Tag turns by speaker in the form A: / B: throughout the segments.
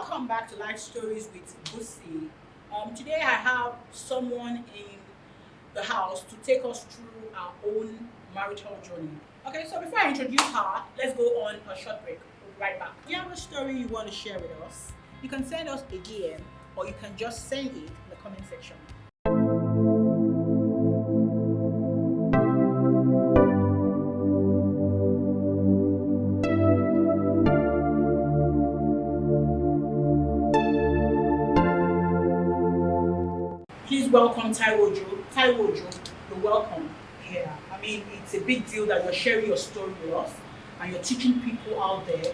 A: Welcome back to Life Stories with Bussy. Today I have someone in the house to take us through our own marital journey. Okay, so before I introduce her, let's go on a short break. We'll be right back. If you have a story you want to share with us, you can send us a DM or you can just send it in the comment section. Please welcome Taiwo Ojo. Taiwo Ojo, you're welcome here. I mean, it's a big deal that you're sharing your story with us and you're teaching people out there to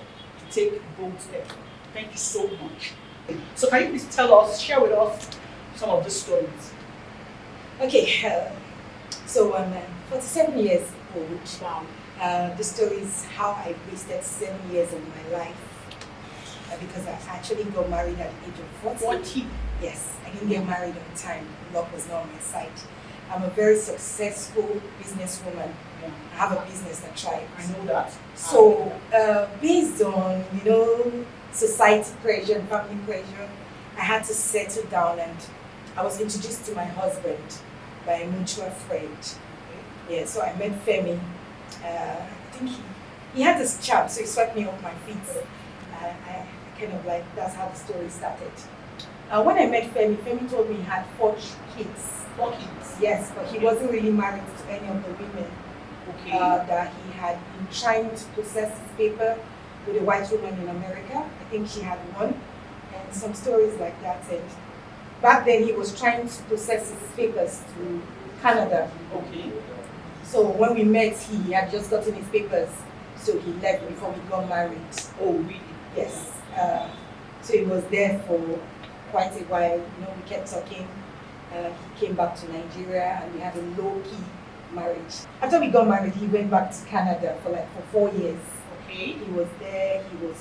A: take bold steps. Thank you so much. So can you please tell us, share with us some of these stories?
B: Okay, so I'm 47 years old.
A: Wow.
B: The story is how I wasted 7 years of my life because I actually got married at the age of 40.
A: 40.
B: Yes, I didn't get married on time. Luck was not on my side. I'm a very successful businesswoman.
A: Yeah.
B: I have a business that thrives.
A: I know that.
B: So, based on, society pressure and family pressure, I had to settle down, and I was introduced to my husband by a mutual friend. Yeah, so I met Femi. I think he had this charm, so he swept me off my feet. I kind of like, that's how the story started. When I met Femi told me he had 4 kids.
A: 4 kids?
B: Yes, but he wasn't really married to any of the women.
A: Okay.
B: That he had been trying to process his paper with a white woman in America. I think she had one, and some stories like that. And back then he was trying to process his papers to Canada.
A: Okay.
B: So when we met, he had just gotten his papers, so he left before we got married.
A: Oh, really?
B: Yes. So he was there for quite a while. We kept talking. He came back to Nigeria, and we had a low-key marriage. After we got married, he went back to Canada for 4 years.
A: Okay.
B: He was there. He was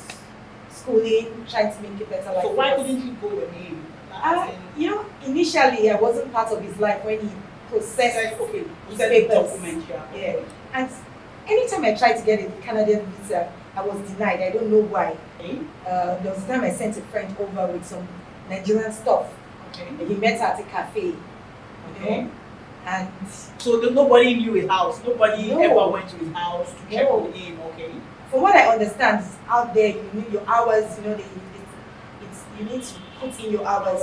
B: schooling, trying to make a better life.
A: So why couldn't you go with him?
B: Initially I wasn't part of his life when he processed his papers.
A: Document,
B: Yeah. And anytime I tried to get a Canadian visa, I was denied. I don't know why.
A: Okay.
B: There was a time I sent a friend over with some Nigerian stuff.
A: Okay.
B: And he met her at a cafe.
A: Okay.
B: And
A: so nobody knew his house. Nobody
B: No.
A: ever went to his house to check
B: No.
A: with him. Okay.
B: from what I understand, out there you need your hours. You need to put in your hours.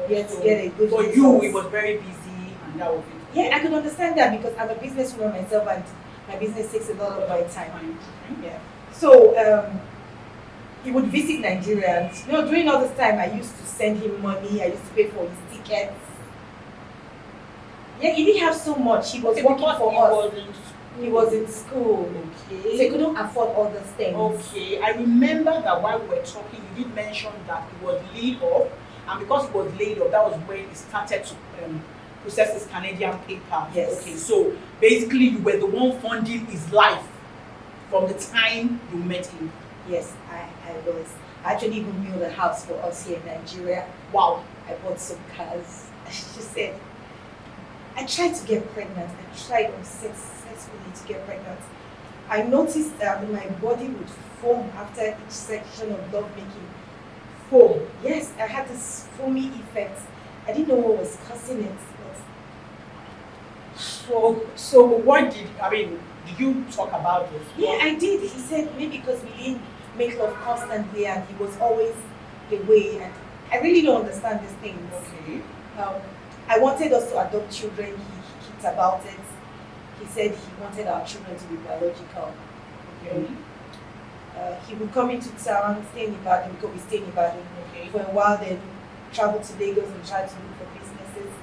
B: You have to get a good
A: For
B: result.
A: you, it was very busy, and that was it.
B: Yeah, I could understand that because I'm a businesswoman myself, and my business takes a lot of my time.
A: Fine.
B: Yeah. So he would visit Nigeria, and during all this time, I used to send him money. I used to pay for his tickets. Yeah, he didn't have so much. He was working for us. He was in school.
A: Okay.
B: So he couldn't afford all those things.
A: Okay. I remember that while we were talking, you did mention that he was laid off, and because he was laid off, that was when he started to process his Canadian paper.
B: Yes.
A: Okay. So basically, you were the one funding his life from the time you met him.
B: Yes, I was. I actually even built a house for us here in Nigeria.
A: Wow.
B: I bought some cars. She said, I tried to get pregnant. I tried unsuccessfully to get pregnant. I noticed that my body would foam after each section of lovemaking. Foam. Yes, I had this foamy effect. I didn't know what was causing it.
A: So what did you talk about this?
B: Yeah, I did. He said maybe because we didn't make love constantly and he was always away. And I really don't understand these things.
A: Okay.
B: I wanted us to adopt children. He kicked about it. He said he wanted our children to be biological.
A: Okay.
B: He would come into town, stay in Ibadan because we stay in Ibadan
A: Okay.
B: for a while, then travel to Lagos and try to look for businesses.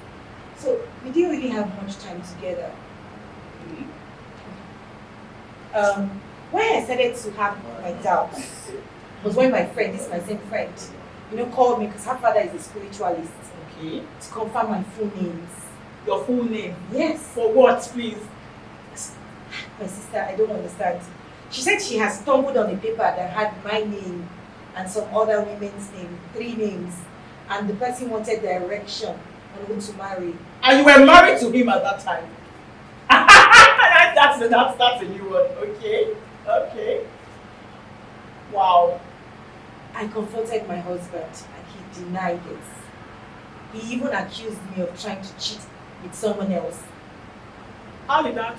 B: So we didn't really have much time together. When I started to have my doubts was when my friend, this is my same friend, called me because her father is a spiritualist.
A: Okay.
B: To confirm my full names.
A: Your full name?
B: Yes.
A: For what, please?
B: My sister, I don't understand. She said she has stumbled on a paper that had my name and some other women's name, 3 names, and the person wanted direction on who to marry.
A: And you were married to him at that time? that's a new one. Okay. Wow.
B: I confronted my husband and he denied it. He even accused me of trying to cheat with someone else.
A: How did that?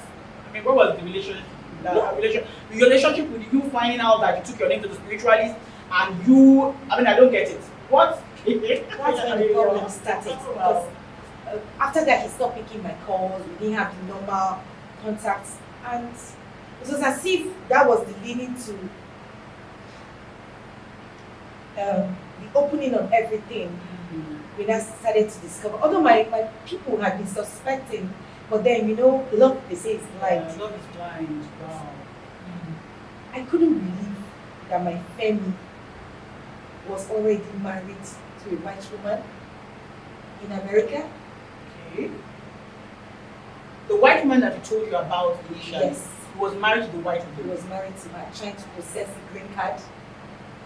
A: I mean, what was the relationship? The relationship with you finding out that you took your name to the spiritualist and you, I mean, I don't get it. What?
B: That's when the problem started. Because after that, he stopped picking my calls. We didn't have the normal contacts, and it was as if that was the leading to the opening of everything. We now started to discover. Although my people had been suspecting, but then love, they say, is blind.
A: Love is blind. Wow.
B: I couldn't believe that my family was already married to a white woman in America.
A: Okay. The white man that you told you about initially,
B: Yes.
A: he was married to the white
B: He
A: woman.
B: was married to her, trying to possess a green card.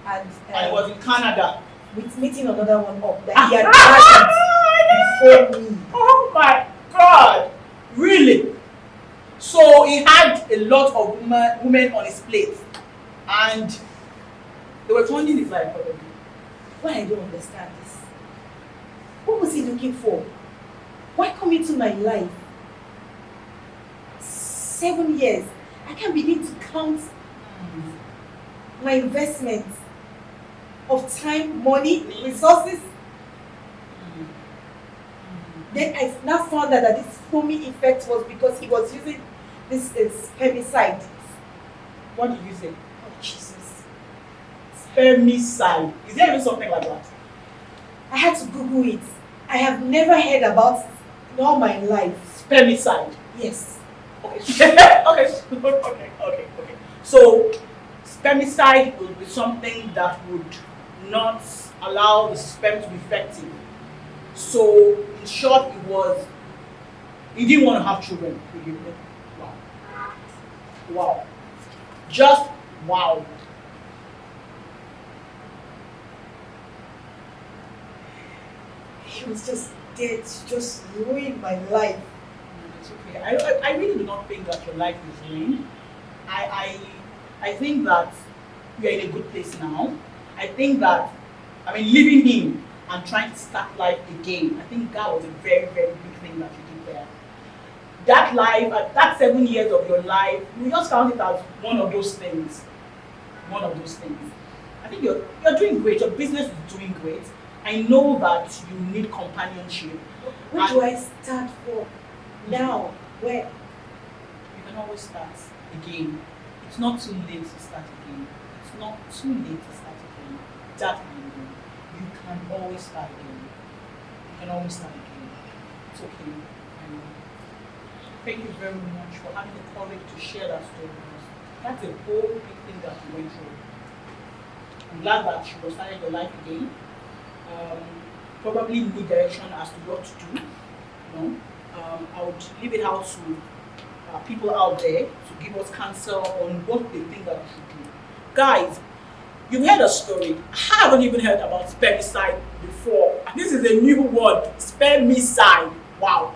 B: And
A: And it was in Canada.
B: with meeting another one up that he had married before me.
A: Oh my God! Really? So he had a lot of women on his plate, and they were turning his life probably.
B: Why I don't understand this? What was he looking for? Why come into my life? 7 years. I can't begin to count my investments of time, money, resources. Then I now found out that this foamy effect was because he was using this spermicide.
A: What did you say?
B: Oh Jesus!
A: Spemicide. Is there even something like that?
B: I had to Google it. I have never heard about it in all my life.
A: Spemicide.
B: Yes.
A: Okay. okay. So spermicide will be something that would not allow the sperm to be effective. So in short, he didn't want to have children. Wow. Wow. Just wow.
B: He was just dead to just ruin my life.
A: It's okay. I really do not think that your life is ruined. I think that you're in a good place now. I think that, leaving him and trying to start life again, I think that was a very, very big thing that you did there. That life, that 7 years of your life, you just count it as one of those things. One of those things. I think you're doing great. Your business is doing great. I know that you need companionship.
B: Where do I start from? Now, where?
A: You can always start again. It's not too late to start again. It's not too late to start again. That kind of thing. You can always start again. You can always start again. It's okay. I know. Thank you very much for having the courage to share that story with us. That's a whole big thing that you went through. I'm glad that you have started your life again. Probably need direction as to what to do. I would leave it out to people out there to give us counsel on what they think that we should do. Guys, you've heard a story. I haven't even heard about spermicide before. This is a new word, spermicide. Wow.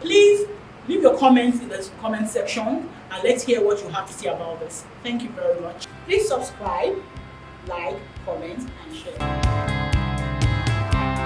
A: Please leave your comments in the comment section and let's hear what you have to say about this. Thank you very much. Please subscribe, like, comment, and share.